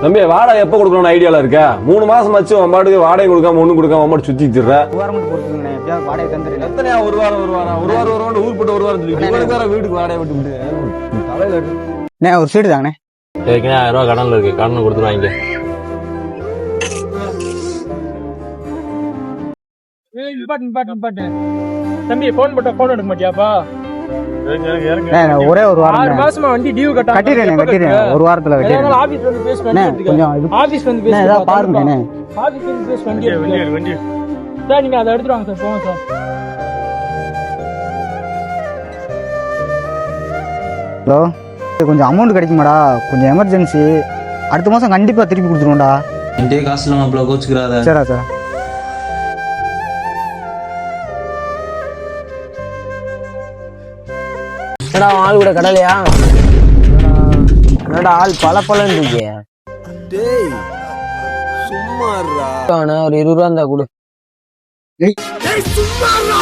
தம்பி வாடகை எப்ப கொடுக்கணும்னு ஐடியால இருக்க? 3 மாசம் ஆச்சு உன் பாட்டுக்கு வாடகை கொடுக்காம ஒண்ணும் கொடுக்காம உன் பாட்டு சுத்தி திர்ற. ஒரு வாரம் மட்டும் பொறுத்துங்கண்ணே, எப்படியாவது வாடகை தந்துடுறேன். எத்தனையா ஒரு வாரம் ஊர் போட்டு ஒரு வாரம் சொல்லி இவனுக்கு வேற வீட்டுக்கு வாடகை விட்டு தலையில அண்ணே ஒரு சீட்டு தாங்கண்ணே. ஏற்கனவே 1000 ரூபா கடன்ல இருக்கு, கடன் கொடுத்துருவாங்க. தம்பி போன் போட்டா போன் எடுக்க மாட்டியாப்பா? ஒரே ஒரு வாரம் 6 மாசமா வண்டி டியூ கட்டிடுறேன். ஒரு வாரத்துல கட்டிடுறேன். ஆபீஸ் வந்து பேஸ் பண்ணி கொஞ்சம் ஆபீஸ் வந்து பேஸ் ஏதாவது பாருங்க. ஆபீஸ் வந்து பேஸ் வண்டி சார், நீங்க அதை எடுத்துட்டு வாங்க சார். போங்க சார். ஹலோ, கொஞ்சம் அமௌண்ட் கிடைக்குமாடா? கொஞ்சம் எமர்ஜென்சி. அடுத்த மாசம் கண்டிப்பா திருப்பி கொடுத்துருவோம்டா. என்கிட்ட காசு இல்லாம அவ்வளோ கோச்சுக்கிறாத. சரிடா சார். என்னடா ஆள் கூட கடலையா? என்னடா ஆள் பல இருக்கு. டேய் சும்மாறா. ஒரு 20 ரூபா இருந்தா கொடு. டேய் சும்மாறா.